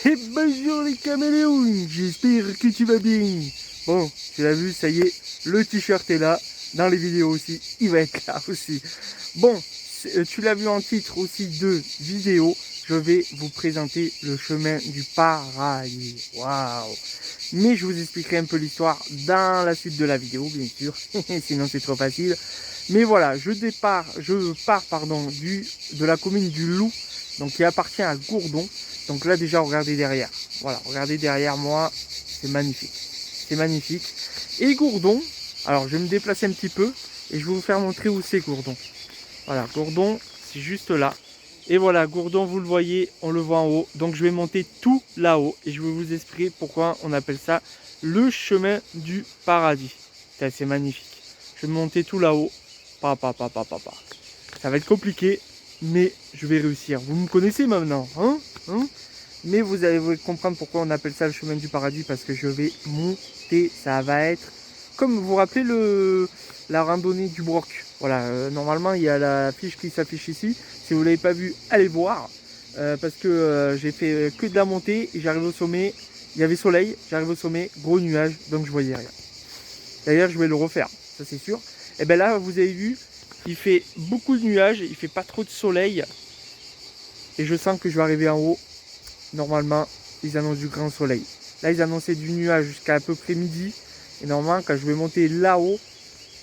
Et bonjour les caméléons, j'espère que tu vas bien. Bon, tu l'as vu, ça y est, le t-shirt est là. Dans les vidéos aussi, il va être là aussi. Bon, tu l'as vu en titre aussi de vidéo. Je vais vous présenter le chemin du paradis. Waouh! Mais je vous expliquerai un peu l'histoire dans la suite de la vidéo, bien sûr. Sinon c'est trop facile. Mais voilà, je pars de la commune du Loup, donc qui appartient à Gourdon. Donc là déjà regardez derrière. Voilà, regardez derrière moi, c'est magnifique. C'est magnifique. Et Gourdon, alors je vais me déplacer un petit peu et je vais vous faire montrer où c'est Gourdon. Voilà, Gourdon, c'est juste là. Et voilà, Gourdon, vous le voyez, on le voit en haut. Donc je vais monter tout là-haut et je vais vous expliquer pourquoi on appelle ça le chemin du paradis. C'est magnifique. Je vais monter tout là-haut. Ça va être compliqué, mais je vais réussir. Vous me connaissez maintenant, hein, mais vous allez comprendre pourquoi on appelle ça le chemin du paradis, parce que je vais monter. Ça va être comme vous vous rappelez la randonnée du Broc. Voilà, normalement il y a la fiche qui s'affiche ici. Si vous ne l'avez pas vu, allez voir. Parce que j'ai fait que de la montée et j'arrive au sommet. Il y avait soleil, j'arrive au sommet, gros nuage, donc je voyais rien. D'ailleurs, je vais le refaire, ça c'est sûr. Et bien là, vous avez vu, il fait beaucoup de nuages, il fait pas trop de soleil. Et je sens que je vais arriver en haut. Normalement, ils annoncent du grand soleil. Là, ils annonçaient du nuage jusqu'à peu près midi. Et normalement, quand je vais monter là-haut,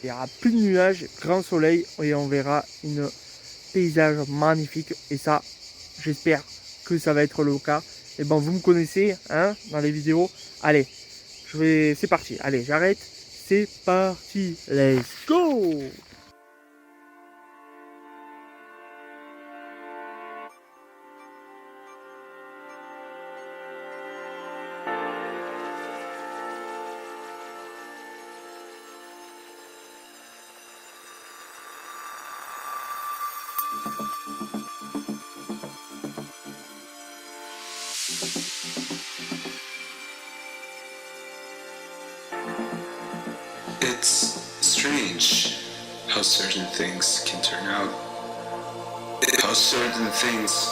il n'y aura plus de nuages, grand soleil. Et on verra un paysage magnifique. Et ça, j'espère que ça va être le cas. Et bon, vous me connaissez, hein, dans les vidéos. Allez, c'est parti. Allez, j'arrête. C'est parti. Let's go! It's strange how certain things can turn out. How certain things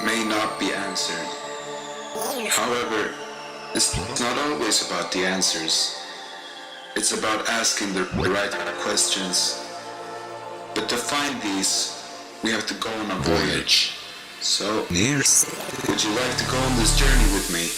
may not be answered. However, it's not always about the answers. It's about asking the right questions. But to find these, we have to go on a voyage. So, would you like to go on this journey with me?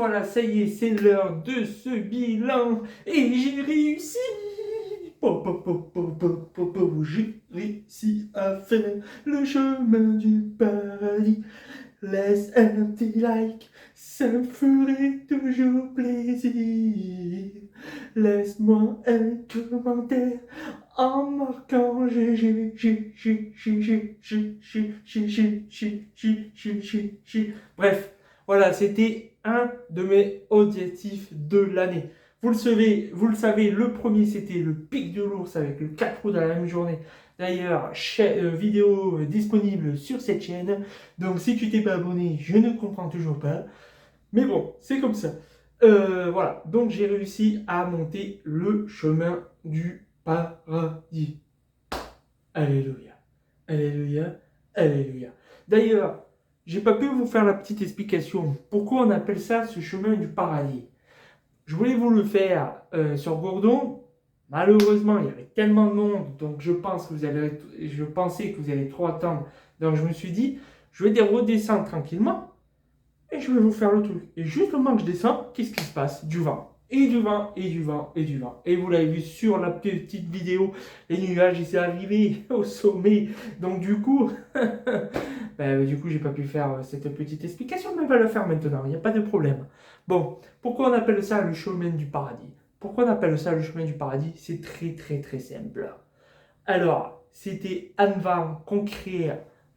voilà, ça y est, c'est l'heure de ce bilan. Et j'ai réussi. J'ai réussi à faire le chemin du paradis. Laisse un petit like, ça me ferait toujours plaisir. Laisse-moi un commentaire en marquant Bref, voilà, c'était un de mes objectifs de l'année. Vous le savez, le premier c'était le pic de l'ours avec le 4 roues dans la même journée. D'ailleurs, vidéo disponible sur cette chaîne. Donc si tu t'es pas abonné, je ne comprends toujours pas. Mais bon, c'est comme ça. Voilà, donc j'ai réussi à monter le chemin du paradis. Alléluia, alléluia, alléluia. D'ailleurs, j'ai pas pu vous faire la petite explication. Pourquoi on appelle ça ce chemin du paradis? Je voulais vous le faire sur Gourdon. Malheureusement, il y avait tellement de monde, donc je pensais que vous allez trop attendre. Donc je me suis dit, je vais redescendre tranquillement et je vais vous faire le truc. Et juste au moment que je descends, qu'est-ce qui se passe? Du vent. Et du vent, et du vent, et du vent. Et vous l'avez vu sur la petite vidéo, les nuages, ils sont arrivés au sommet. Donc du coup, j'ai pas pu faire cette petite explication, mais on va le faire maintenant, il n'y a pas de problème. Bon, pourquoi on appelle ça le chemin du paradis? Pourquoi on appelle ça le chemin du paradis? C'est très très très simple. Alors, c'était avant qu'on crée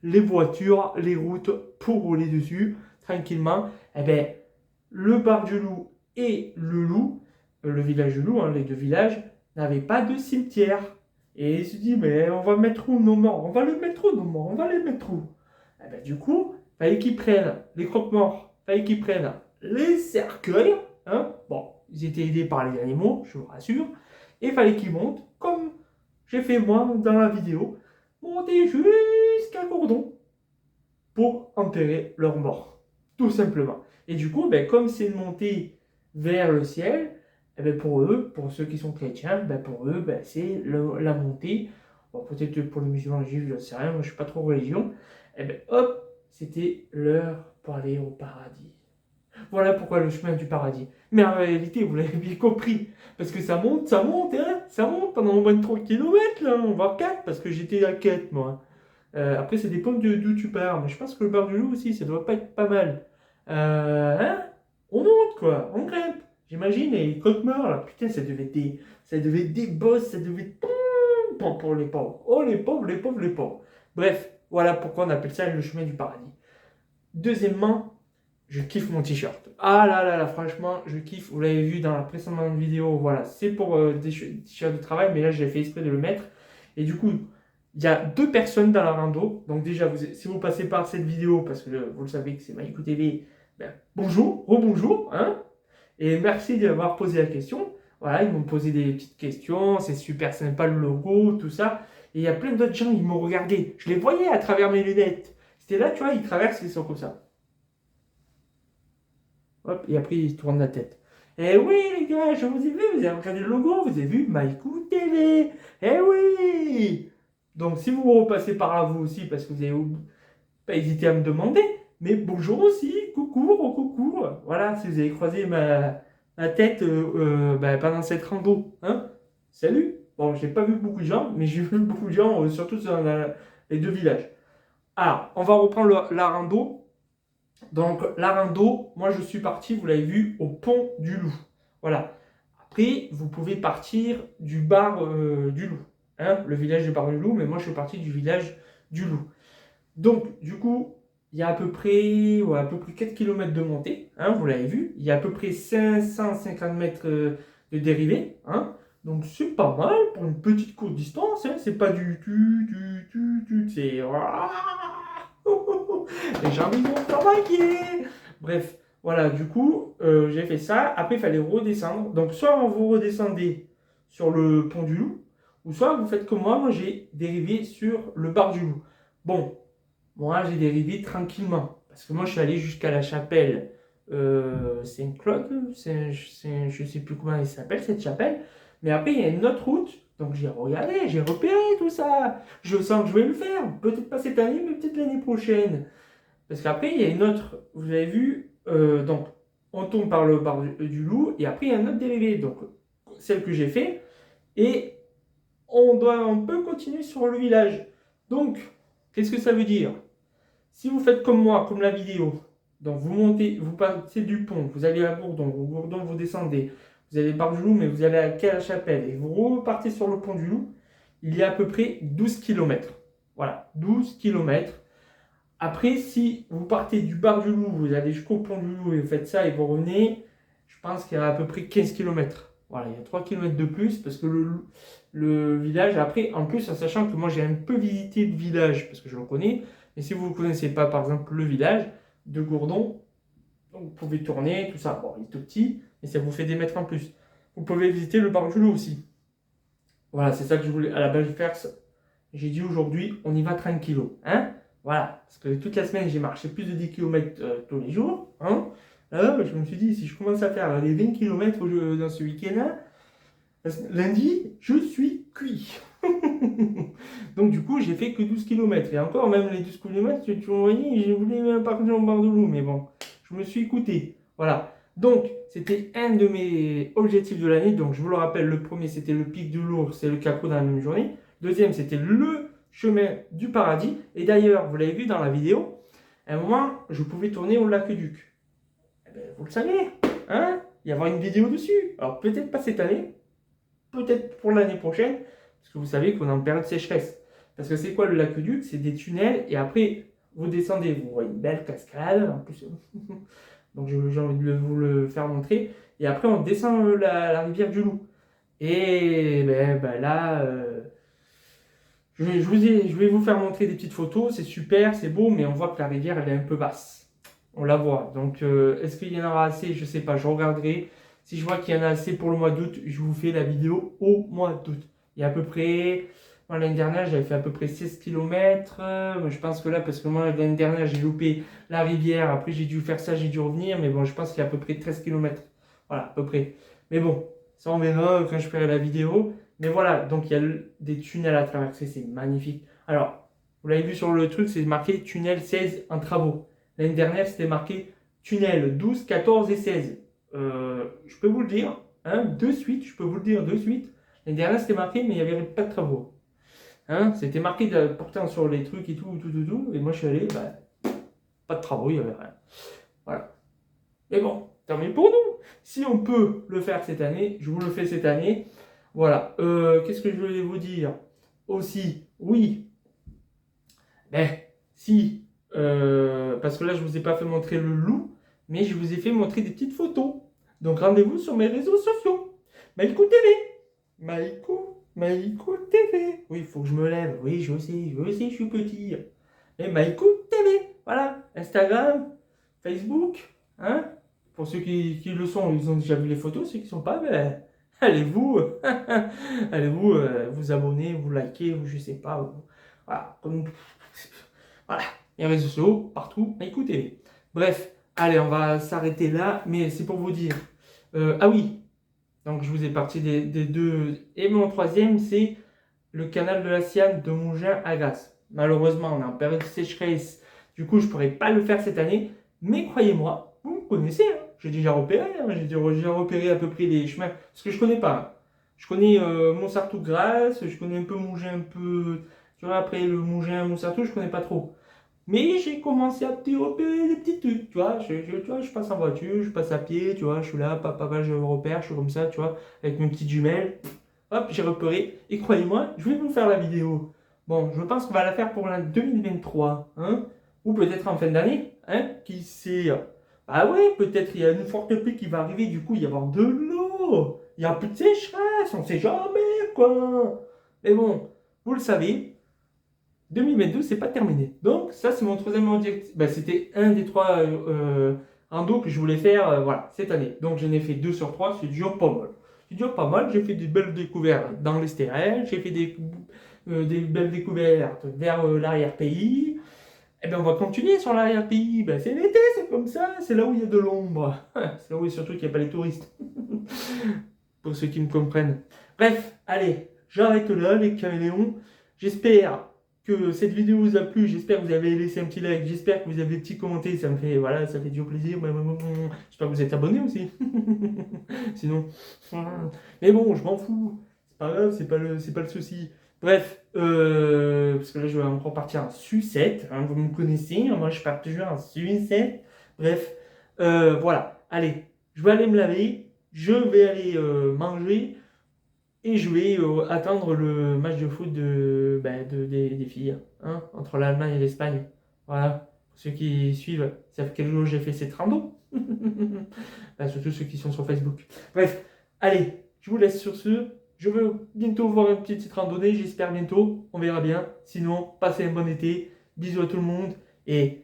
les voitures, les routes pour rouler dessus, tranquillement. Eh bien, le bar du loup et le loup, le village du loup, les deux villages, n'avaient pas de cimetière. Et ils se disent, mais on va mettre où nos morts? On va les mettre où nos morts? On va les mettre où? Eh bien, du coup, il fallait qu'ils prennent les croque-morts, il fallait qu'ils prennent les cercueils. Bon, ils étaient aidés par les animaux, je vous rassure. Et il fallait qu'ils montent, comme j'ai fait moi dans la vidéo, monter jusqu'à Gourdon pour enterrer leurs morts. Tout simplement. Et du coup, comme c'est une montée vers le ciel, pour eux, pour ceux qui sont chrétiens, pour eux, c'est la montée. Bon, peut-être pour les musulmans juifs, je ne sais rien, moi je ne suis pas trop religion. Hop, c'était l'heure pour aller au paradis. Voilà pourquoi le chemin du paradis. Mais en réalité, vous l'avez bien compris. Parce que ça monte, ça monte pendant au moins 3 km, là, on va 4, parce que j'étais à 4, moi. Après, ça dépend d'où tu pars. Mais je pense que le bar du loup aussi, ça doit pas être pas mal. On monte, quoi, on grimpe. J'imagine, les croque-morts, là, putain, ça devait être des bosses, ça devait être... pour les pauvres. Oh, les pauvres, les pauvres, les pauvres. Bref, voilà pourquoi on appelle ça le chemin du paradis. Deuxièmement, je kiffe mon t-shirt. Ah là là là, franchement, je kiffe. Vous l'avez vu dans la précédente vidéo, voilà, c'est pour des t-shirts de travail, mais là, j'ai fait exprès de le mettre. Et du coup, il y a 2 personnes dans la rando. Donc déjà, si vous passez par cette vidéo, parce que vous le savez que c'est Maïkou TV, bonjour, rebonjour, et merci d'avoir posé la question. Voilà, ils m'ont posé des petites questions, c'est super sympa le logo, tout ça. Et il y a plein d'autres gens, ils m'ont regardé. Je les voyais à travers mes lunettes. C'était là, tu vois, ils traversent, ils sont comme ça. Hop, et après, ils se tournent la tête. Eh oui, les gars, je vous ai vu, vous avez regardé le logo, vous avez vu Maïkou TV. Eh oui! Donc, si vous repassez par là, vous aussi, parce que vous avez pas hésité à me demander, mais bonjour aussi, coucou, coucou. Voilà, si vous avez croisé ma tête pendant cette rando. Salut! Bon, j'ai pas vu beaucoup de gens, mais j'ai vu beaucoup de gens, surtout dans les 2 villages. Alors, on va reprendre la rando. Donc, la rando, moi je suis parti, vous l'avez vu, au pont du Loup. Voilà. Après, vous pouvez partir du bar du Loup. Le village du bar du Loup, mais moi je suis parti du village du Loup. Donc, du coup, il y a à peu près 4 km de montée, vous l'avez vu. Il y a à peu près 550 mètres de dérivée. Donc, c'est pas mal pour une petite courte distance. C'est pas du c'est... Les gens ils vont travailler. Bref, voilà, du coup, j'ai fait ça. Après, il fallait redescendre. Donc, soit vous redescendez sur le pont du Loup, ou soit vous faites comme moi j'ai dérivé sur le bar du Loup. Bon, moi, j'ai dérivé tranquillement. Parce que moi, je suis allé jusqu'à la chapelle Saint-Claude. Je ne sais plus comment elle s'appelle, cette chapelle. Mais après, il y a une autre route. Donc, j'ai regardé, j'ai repéré tout ça. Je sens que je vais le faire. Peut-être pas cette année, mais peut-être l'année prochaine. Parce qu'après, il y a une autre. Vous avez vu, donc, on tourne par le bar du loup, et après il y a un autre dérivé, donc celle que j'ai fait, et on peut continuer sur le village. Donc, qu'est-ce que ça veut dire? Si vous faites comme moi, comme la vidéo, donc vous montez, vous partez du pont, vous allez à Gourdon, au Gourdon vous descendez, vous allez Bar du Loup, mais vous allez à la chapelle, et vous repartez sur le pont du Loup, il y a à peu près 12 km. Voilà, 12 km. Après, si vous partez du bar du Loup, vous allez jusqu'au pont du Loup et vous faites ça et vous revenez, je pense qu'il y a à peu près 15 km. Voilà, il y a 3 km de plus parce que le village, après, en plus, en sachant que moi j'ai un peu visité le village parce que je le connais, mais si vous ne connaissez pas, par exemple, le village de Gourdon, vous pouvez tourner, tout ça. Bon, il est tout petit, mais ça vous fait des mètres en plus. Vous pouvez visiter le bar du Loup aussi. Voilà, c'est ça que je voulais à la base faire. J'ai dit aujourd'hui, on y va tranquillo. Hein? Voilà, parce que toute la semaine, j'ai marché plus de 10 km tous les jours. Hein? Là, je me suis dit, si je commence à faire les 20 km dans ce week-end-là, lundi, je suis cuit. Donc du coup, j'ai fait que 12 km. Et encore, même les 12 km, tu voyais, j'ai voulu même partir en bar de loup. Mais bon, je me suis écouté. Voilà. Donc, c'était un de mes objectifs de l'année. Donc, je vous le rappelle, le premier, c'était le pic du Lourd, c'est le Capot dans la même journée. Deuxième, c'était le chemin du paradis. Et d'ailleurs, vous l'avez vu dans la vidéo, à un moment, je pouvais tourner au Lac-Duc. Eh ben, vous le savez, hein? Il y avoir une vidéo dessus. Alors, peut-être pas cette année, peut-être pour l'année prochaine, parce que vous savez qu'on est en période sécheresse. Parce que c'est quoi le Lac-Duc? C'est des tunnels, et après, vous descendez, vous voyez une belle cascade, en plus... Donc j'ai envie de vous le faire montrer. Et après, on descend la rivière du Loup. Et là, je vais vous faire montrer des petites photos. C'est super, c'est beau, mais on voit que la rivière, elle est un peu basse. On la voit. Donc, est-ce qu'il y en aura assez? Je ne sais pas, je regarderai. Si je vois qu'il y en a assez pour le mois d'août, je vous fais la vidéo au mois d'août. Il y a à peu près... Moi, l'année dernière, j'avais fait à peu près 16 km. Je pense que là, parce que moi, l'année dernière, j'ai loupé la rivière. Après, j'ai dû faire ça, j'ai dû revenir. Mais bon, je pense qu'il y a à peu près 13 km. Voilà, à peu près. Mais bon, ça, on verra quand je ferai la vidéo. Mais voilà, donc il y a des tunnels à traverser. C'est magnifique. Alors, vous l'avez vu sur le truc, c'est marqué tunnel 16 en travaux. L'année dernière, c'était marqué tunnel 12, 14 et 16. Je peux vous le dire, hein, de suite, je peux vous le dire de suite. L'année dernière, c'était marqué, mais il n'y avait pas de travaux. Hein, c'était marqué pourtant sur les trucs et tout. Et moi, je suis allé, pas de travaux, il n'y avait rien. Voilà. Mais bon, tant mieux pour nous. Si on peut le faire cette année, je vous le fais cette année. Voilà. Qu'est-ce que je voulais vous dire aussi? Oui. Si. Parce que là, je ne vous ai pas fait montrer le loup, mais je vous ai fait montrer des petites photos. Donc, rendez-vous sur mes réseaux sociaux. Maïkou TV. Maïkou TV. Oui, il faut que je me lève. Oui, je sais, je suis petit. Et Maïkou TV. Voilà. Instagram, Facebook. Hein? Pour ceux qui le sont, ils ont déjà vu les photos. Ceux qui ne sont pas, allez-vous vous abonner, vous liker, ou je sais pas. Voilà. Voilà. Les réseaux sociaux, partout. Maïkou TV. Bref. Allez, on va s'arrêter là. Mais c'est pour vous dire. Ah oui. Donc, je vous ai parti des deux. Et mon troisième, c'est le canal de la Sienne de Mougins à Grasse. Malheureusement, on est en période de sécheresse. Du coup, je ne pourrai pas le faire cette année. Mais croyez-moi, vous me connaissez. Hein. J'ai déjà repéré. Hein. J'ai déjà repéré à peu près les chemins. Parce que je ne connais pas. Hein. Je connais Montsartou-Grasse. Je connais un peu Mougins, un peu... Tu vois, après le Mougins, Montsartou, je ne connais pas trop. Mais j'ai commencé à repérer des petits trucs, tu vois. Je passe en voiture, je passe à pied, tu vois. Je suis là, papa, je repère, je suis comme ça, tu vois, avec mes petites jumelles. Hop, j'ai repéré. Et croyez-moi, je vais vous faire la vidéo. Bon, je pense qu'on va la faire pour l'année 2023, hein. Ou peut-être en fin d'année, hein. Qui sait? Ah ouais, peut-être il y a une forte pluie qui va arriver, du coup, il va y avoir de l'eau. Il n'y a plus de sécheresse, on ne sait jamais, quoi. Mais bon, vous le savez. 2022, c'est pas terminé. Donc, ça, c'est mon troisième objectif. C'était un des trois randos que je voulais faire voilà, cette année. Donc, j'en ai fait 2 sur 3, c'est déjà pas mal. C'est déjà pas mal. J'ai fait des belles découvertes dans l'Estérel, j'ai fait des belles découvertes vers l'arrière-pays. Et bien, on va continuer sur l'arrière-pays. C'est l'été, c'est comme ça. C'est là où il y a de l'ombre. C'est là où surtout qu'il n'y a pas les touristes. Pour ceux qui me comprennent. Bref, allez, j'arrête là, les caméléons. J'espère que cette vidéo vous a plu. J'espère que vous avez laissé un petit like. J'espère que vous avez petit commenté. Ça me fait, voilà, ça fait du plaisir. J'espère que vous êtes abonné aussi. Sinon, mais bon, je m'en fous. C'est pas grave, c'est pas le souci. Bref, parce que là, je vais encore partir en sucette. Hein, vous me connaissez, moi, je pars toujours en sucette. Bref, voilà. Allez, je vais aller me laver. Je vais aller manger. Et je vais attendre le match de foot des filles, hein, entre l'Allemagne et l'Espagne. Voilà. Pour ceux qui suivent, ça fait quelques jours que j'ai fait cette rando. Surtout ceux qui sont sur Facebook. Bref, allez, je vous laisse sur ce. Je veux bientôt voir une petite randonnée, j'espère bientôt. On verra bien. Sinon, passez un bon été. Bisous à tout le monde. Et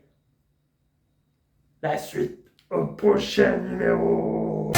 la suite au prochain numéro.